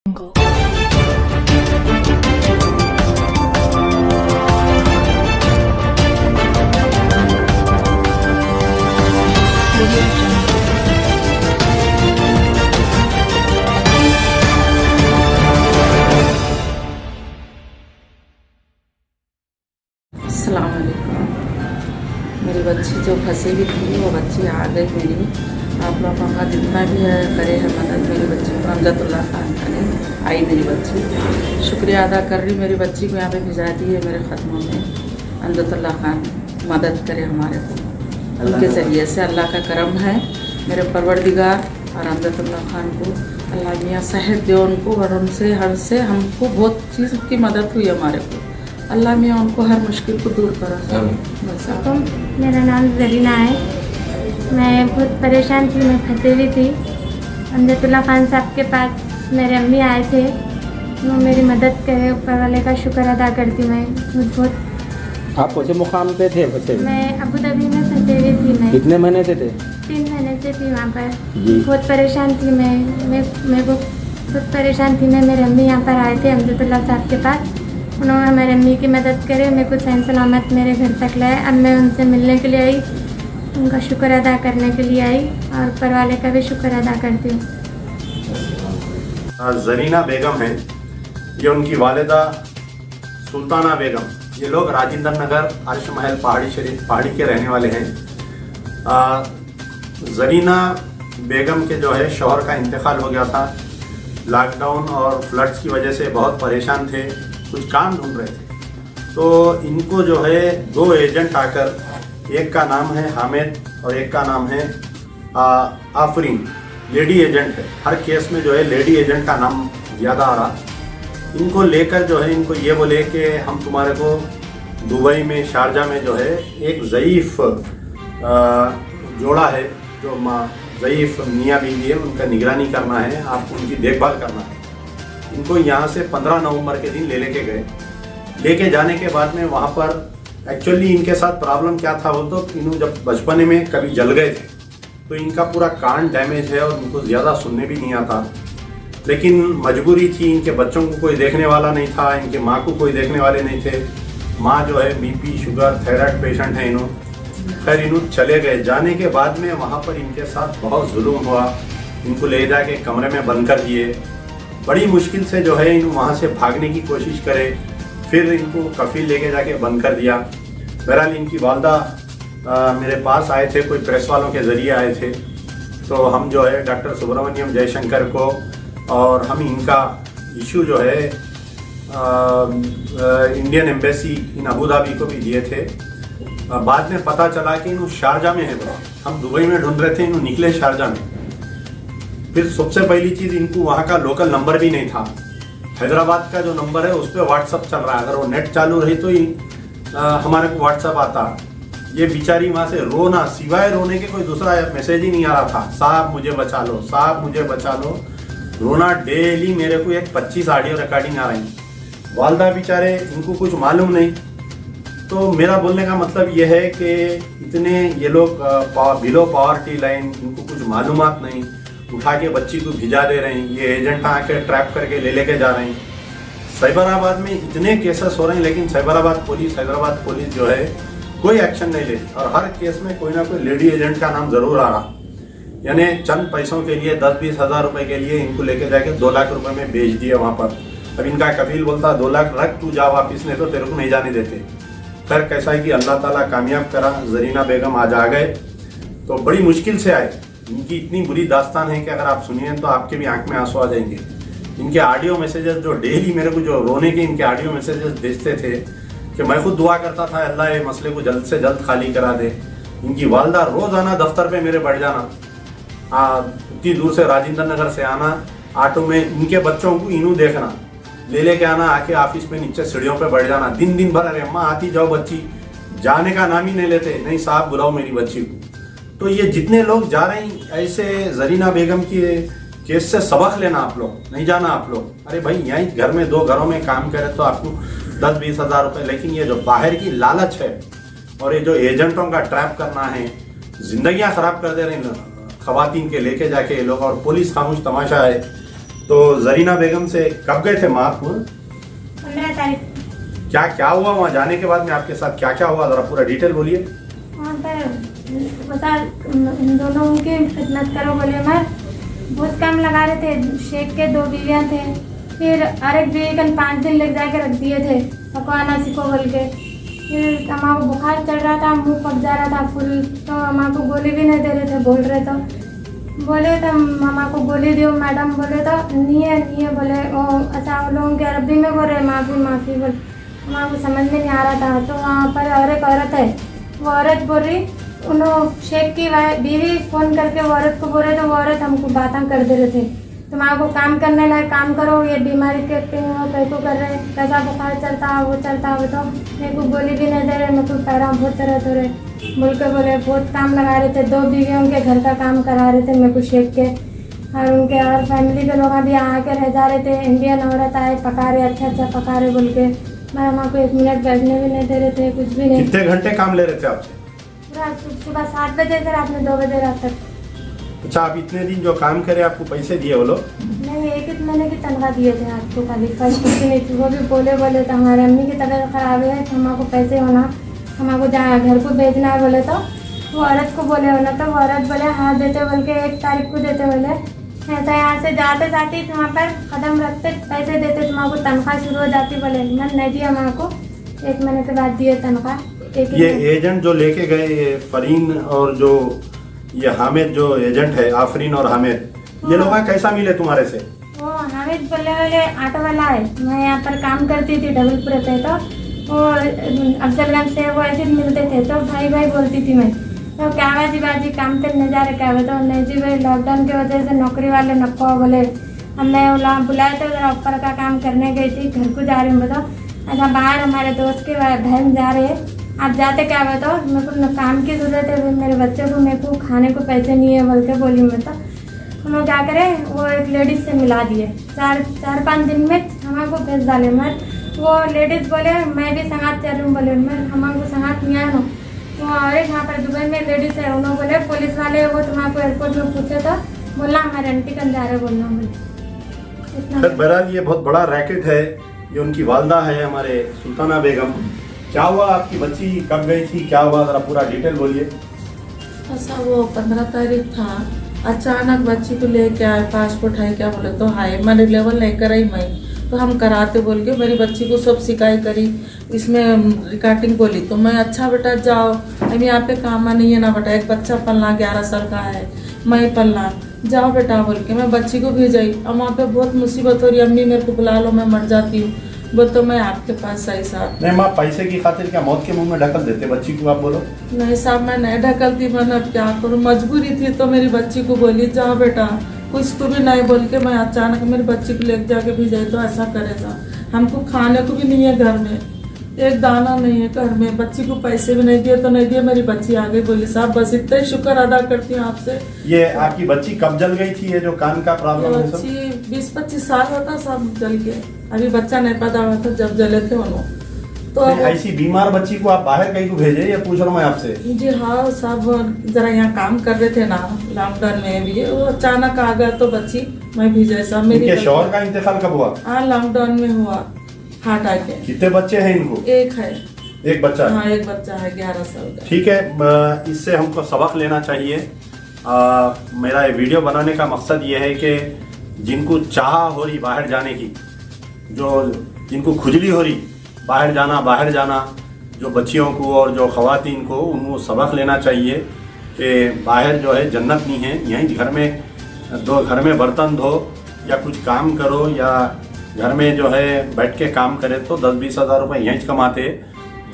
Jungle. Audio Jungle. अस्सलाम वालेकुम। मेरी बच्ची जो फंसी हुई थी वो बच्ची आ गई मेरी। आप लोग अपना जितना भी है करे है मदद मेरी बच्ची को। अमजदुल्लाह खान करे आई मेरी बच्ची। शुक्रिया अदा कर रही मेरी बच्ची को यहाँ पे भिजा दी है मेरे ख़त्मों में। अमजदुल्लाह खान मदद करे हमारे को उनके ज़रिए से। अल्लाह का करम है मेरे परवरदिगार और अमजदुल्लाह खान को अल्लाह मियाँ सेहत दे उनको। और उनसे हमसे हमको बहुत चीज़ की मदद हुई हमारे को। अल्लाह मियाँ उनको हर मुश्किल को दूर करा। बस मेरा नाम जरीना है। मैं बहुत परेशान थी, मैं फंसी हुई थी। अमजदुल्लाह खान साहब के पास मेरे अम्मी आए थे, वो मेरी मदद करे। ऊपर वाले का शुक्र अदा करती मैं। बहुत आप कौन से मुकाम पे थे वैसे? मैं अबू धाबी में फंसी हुई थी। मैं कितने महीने से थे? 3 महीने से थी वहाँ पर। जी। बहुत परेशान थी मैं बहुत परेशान थी मैं। मेरे अम्मी यहाँ पर आए थे अमजदुल्लाह साहब के पास। उन्होंने हमारे अम्मी की मदद करे, मेरे को सही सलामत मेरे घर तक लाए। अब मैं उनसे मिलने के लिए आई, उनका शुक्र अदा करने के लिए आई और ऊपर वाले का भी शुक्र अदा करती हूँ। जरीना बेगम है, ये उनकी वालिदा सुल्ताना बेगम। ये लोग राजेंद्र नगर अर्श महल पहाड़ी के रहने वाले हैं। जरीना बेगम के जो है शौहर का इंतकाल हो गया था। लॉकडाउन और फ्लड्स की वजह से बहुत परेशान थे, कुछ काम ढूंढ रहे थे। तो इनको जो है 2 एजेंट आकर, एक का नाम है हामिद और एक का नाम है आफरीन, लेडी एजेंट है। हर केस में जो है लेडी एजेंट का नाम ज़्यादा आ रहा। इनको लेकर जो है इनको ये बोले कि हम तुम्हारे को दुबई में शारजा में जो है एक ज़ईफ़ जोड़ा है, जो ज़ईफ़ मियाँ बीवी है, उनका निगरानी करना है, आपको उनकी देखभाल करना है। इनको यहाँ से 15 नवंबर के दिन लेके गए। लेके जाने के बाद में वहाँ पर एक्चुअली इनके साथ प्रॉब्लम क्या था, वो तो इन्हों जब बचपन में कभी जल गए थे तो इनका पूरा कान डैमेज है और इनको ज़्यादा सुनने भी नहीं आता। लेकिन मजबूरी थी, इनके बच्चों को कोई देखने वाला नहीं था, इनके माँ को कोई देखने वाले नहीं थे। माँ जो है बीपी शुगर थायराइड पेशेंट है इन्हों। खैर इन्हों चले गए। जाने के बाद में वहाँ पर इनके साथ बहुत जुल्म हुआ। इनको ले जाके कमरे में बंद कर दिए। बड़ी मुश्किल से जो है इन वहाँ से भागने की कोशिश करे। फिर इनको कफील लेके जाके बंद कर दिया। बहरहाल इनकी वालदा मेरे पास आए थे, कोई प्रेस वालों के ज़रिए आए थे। तो हम जो है डॉक्टर सुब्रमण्यम जयशंकर को और हम इनका इशू जो है Indian embassy in Abu Dhabi को भी दिए थे। बाद में पता चला कि इन्हों शारजा में है। हम दुबई में ढूंढ रहे थे, इन्हों निकले शारजा में। फिर सबसे पहली चीज़, इनको वहाँ का लोकल नंबर भी नहीं था। हैदराबाद का जो नंबर है उस पर व्हाट्सअप चल रहा है। अगर वो नेट चालू रही तो ही हमारे को व्हाट्सअप आता। ये बेचारी वहाँ से रोना, सिवाय रोने के कोई दूसरा मैसेज ही नहीं आ रहा था। साहब मुझे बचा लो, साहब मुझे बचा लो। रोना डेली। मेरे को एक 25 ऑडियो रिकॉर्डिंग आ रही। वालदा बेचारे, इनको कुछ मालूम नहीं। तो मेरा बोलने का मतलब ये है कि इतने ये लोग बिलो पॉवर्टी लाइन, इनको कुछ मालूमात नहीं, उठा के बच्ची को भिजा दे रहे हैं। ये एजेंट आके ट्रैप करके लेके जा रहे हैं। साइबराबाद में इतने केसेस हो रहे हैं, लेकिन साइबराबाद पुलिस, हैदराबाद पुलिस जो है कोई एक्शन नहीं लेती। और हर केस में कोई ना कोई लेडी एजेंट का नाम जरूर आ रहा। यानी चंद पैसों के लिए 10-20 हज़ार रुपए के लिए इनको लेके जाके 2 लाख रुपए में बेच दिए वहाँ पर। अब इनका कबील बोलता 2 लाख रख, तू जा वापिस, नहीं तो तेरे को नहीं जाने देते। खैर कैसा है कि अल्लाह ताला कामयाब करा। जरीना बेगम आज आ गए। तो बड़ी मुश्किल से आए। इनकी इतनी बुरी दास्तान है कि अगर आप सुनिए तो आपके भी आंख में आंसू आ जाएंगे। इनके ऑडियो मैसेजेस जो डेली मेरे को जो रोने के इनके ऑडियो मैसेजेस भेजते थे कि मैं खुद दुआ करता था अल्लाह ये मसले को जल्द से जल्द खाली करा दे। इनकी वालदा रोज़ाना दफ्तर पे मेरे बढ़ जाना, इतनी दूर से राजेंद्र नगर से आना ऑटो में, इनके बच्चों को इन्हों देखना, लेके आना, आके ऑफिस में नीचे सीढ़ियों पे बढ़ जाना। दिन भर अरे अम्मा आती जाओ बच्ची, जाने का नाम ही नहीं लेते। नहीं साहब बुलाओ मेरी बच्ची को। तो ये जितने लोग जा रहे हैं ऐसे जरीना बेगम की केस से सबक लेना आप लोग, नहीं जाना आप लोग। अरे भाई यहीं घर में 2 घरों में काम करे तो आपको 10-20 हज़ार रुपये। लेकिन ये जो बाहर की लालच है और ये जो एजेंटों का ट्रैप करना है, जिंदगियां खराब कर दे रहे हैं खवातीन के लेके जाके ये लोग। और पुलिस खामोश तमाशा है। तो जरीना बेगम से कब गए थे माँ आप? 15 तारीख क्या क्या हुआ वहाँ जाने के बाद में आपके साथ, क्या क्या हुआ, जरा पूरा डिटेल बोलिए। वहाँ पर बता इन दोनों की खिदमत करो बोले, मैं बहुत कम लगा रहे थे। शेख के 2 बीवियाँ थे, फिर हर एक बीवी कल 5 दिन ले जाके रख दिए थे पकवाना सीखो बोल के। फिर अम्मा को बुखार चढ़ रहा था, मुंह पक जा रहा था फुल, तो अम्मा को गोली भी नहीं दे रहे थे। बोल रहे तो बोले तो मामा को गोली दो मैडम, बोले तो नहीं है बोले। ओ अच्छा, वो लोगों के अरबी में बोल रहे माफ़ी बोल। माँ को समझ में नहीं आ रहा था। तो वहाँ पर और एक औरत है, वो औरत बोल रही, उन्होंने शेख की बीवी फ़ोन करके वो औरत को बोल रहे, तो वो औरत हमको बातें कर दे रहे थे। तो माँ को काम करने लगे, काम करो, ये बीमारी के कैको कर रहे, कैसा बुखार चलता वो तो मेरे को गोली भी नहीं दे रहे, मेरे को पैरा बहुत दर्द हो रहे बोल के बोले। बहुत काम लगा रहे थे, 2 बीवियों के घर का काम करा रहे थे मेरे को शेख के, और उनके और फैमिली के लोग भी आके रह जा रहे थे। इंडियन औरत आए, पका रहे, अच्छा पका रहे बोल के। मैं माँ को 1 मिनट बैठने भी नहीं दे रहे थे, कुछ भी नहीं। कितने घंटे काम ले रहे थे आपसे? पूरा सुबह 7 बजे से रात में 2 बजे रात तक। अच्छा, आप इतने दिन जो काम करे आपको पैसे दिए वो लोग? नहीं, 1 महीने की तनख्वाह दिए थे आपको खाली, फर्स्ट कुछ नहीं थी। वो भी बोले तो हमारे अम्मी की तबीयत खराब है, तो हमारे पैसे होना, हमारे जहाँ घर को भेजना है बोले। तो वो औरत को बोले होना, तो वो औरत बोले हाँ देते बोल के 1 तारीख को देते बोले। ऐसा यहाँ से जाते जाती वहाँ पर कदम रखते पैसे देते, तुम्हारे को तनख्वाह शुरू हो जाती बोले। मैं नहीं दिया, हमारे को 1 महीने के बाद दिए तनख्वाह। ये एजेंट जो लेके गए, ये फरीन और जो ये हामिद जो एजेंट है, आफरीन और हामिद, ये लोग कैसा मिले तुम्हारे से? वो हामिद बोले ऑटो वाला है, मैं यहाँ पर काम करती थी डबलपुर पे, तो वो अफजलगंज से वो ऐसे मिलते थे, तो भाई बोलती थी मैं। तो क्या बाजी काम करने जा रहे, क्या तो नहीं जी भाई, लॉकडाउन की वजह से नौकरी वाले नको बोले, हमने बुलाए थे, जरा ऊपर का काम करने गई थी, घर को जा रही हूँ। बताओ अच्छा, बाहर हमारे दोस्त के बहन जा रहे हैं, आप जाते क्या? बताओ मेरे को काम की ज़रूरत है, मेरे बच्चे को, मेरे को खाने को पैसे नहीं है बोल के बोली। मैं तो हम लोग क्या करें, वो एक लेडीज़ से मिला दिए, 4-5 दिन में हमारे को भेज डाले। मैं वो लेडीज़ बोले मैं भी संगात चल रही हूँ बोले, मैं हमारे को संगात नहीं आया। वो और एक यहाँ पर दुबई में लेडीज़ है, उन्होंने बोले पुलिस वाले वो तुम्हारे को एयरपोर्ट में पूछे तो बोला हमारे आंटी कल जा रहे बोलना बोले। बहरहाल ये बहुत बड़ा रैकेट है। ये उनकी वालदा है हमारे सुल्ताना बेगम। क्या हुआ, आपकी बच्ची कब गई थी, क्या हुआ, जरा पूरा डिटेल बोलिए। ऐसा वो 15 तारीख था, अचानक बच्ची को लेके आए, पासपोर्ट है क्या बोले, तो हाई मैंने लेवल नहीं कराई मैं, तो हम कराते बोल के मेरी बच्ची को सब शिकायत करी, इसमें रिकॉर्डिंग बोली। तो मैं अच्छा बेटा जाओ, अभी यहाँ पे काम नहीं है ना बेटा, एक बच्चा पलना 11 साल का है, मैं पलना, जाओ बेटा बोल के मैं बच्ची को भेजाई। अब वहाँ पे बहुत मुसीबत हो रही, अम्मी मेरे को बुला लो, मैं मर जाती हूँ। वो तो मैं आपके पास आई साहब। नहीं माँ, पैसे की खातिर क्या मौत के मुंह में ढकल देते बच्ची को, आप बोलो। नहीं साहब, मैं नहीं ढकलती, मैंने अब क्या करूँ, मजबूरी थी। तो मेरी बच्ची को बोली जाओ बेटा, कुछ को भी नहीं बोल के मैं अचानक मेरी बच्ची को लेके जाके भेजाई। तो ऐसा करेगा, हमको खाने को भी नहीं है घर में, एक दाना नहीं है घर में, बच्ची को पैसे भी नहीं दिए तो नहीं दिए, मेरी बच्ची आ गई। बोली साहब बस इतना ही शुक्र अदा करती हूँ आपसे। ये आपकी बच्ची कब जल गई थी, ये जो कान का प्रॉब्लम है? बच्ची 20-25 साल होता सब जल गया, अभी बच्चा नहीं पैदा हुआ था जब जले थे उन्होंने। तो ऐसी बीमार बच्ची को आप बाहर कहीं को भेजे, ये पूछ रहा हूँ मैं आपसे। जी हाँ साहब, जरा यहाँ काम कर रहे थे ना लॉकडाउन में भी, वो अचानक आ गया तो बच्ची मैं भेजा साहब। मेरी शौहर का इंतकाल कब हुआ? हाँ लॉकडाउन में हुआ, हार्ट अटैक। कितने बच्चे हैं इनको? एक है, एक बच्चा? हाँ एक बच्चा है 11 साल का। ठीक है, इससे हमको सबक लेना चाहिए। मेरा ये वीडियो बनाने का मकसद ये है कि जिनको चाह हो रही बाहर जाने की, जो जिनको खुजली हो रही बाहर जाना, जो बच्चियों को और जो ख़वातीन को, उनको सबक लेना चाहिए कि बाहर जो है जन्नत नहीं है। यहीं घर में बर्तन धो या कुछ काम करो, या घर में जो है बैठ के काम करे तो 10-20 हज़ार रुपये यहीं कमाते।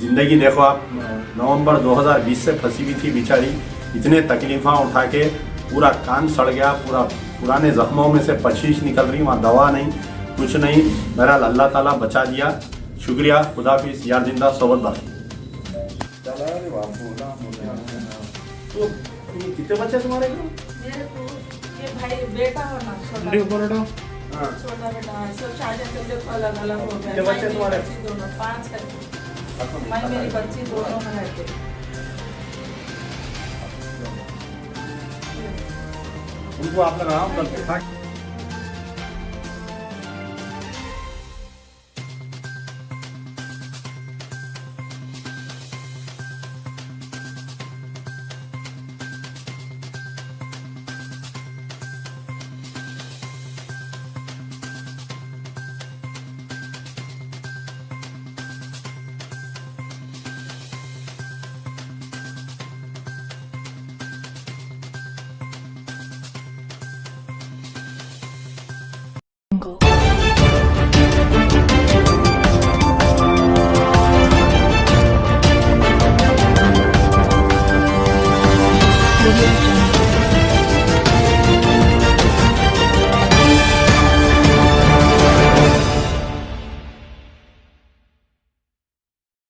ज़िंदगी देखो आप, नवंबर 2020 से फंसी हुई थी बेचारी, इतने तकलीफ़ां उठा के पूरा कान सड़ गया, पूरा पुराने ज़ख्मों में से पशीश निकल रही, वहाँ दवा नहीं कुछ नहीं। बहरहाल अल्लाह ताला बचा दिया, शुक्रिया, खुदाफिज, यार जिंदा सोबत बाकी। तो कितने बच्चे तुम्हारे? मेरे को ये भाई बेटा हो ना, छोटा बेटा है, सब शादी करके अलग अलग हो गए। बच्चे तुम्हारे? दोनों 5 है, मैं मेरी बच्ची दोनों में रहते। उनको आप लगाओ।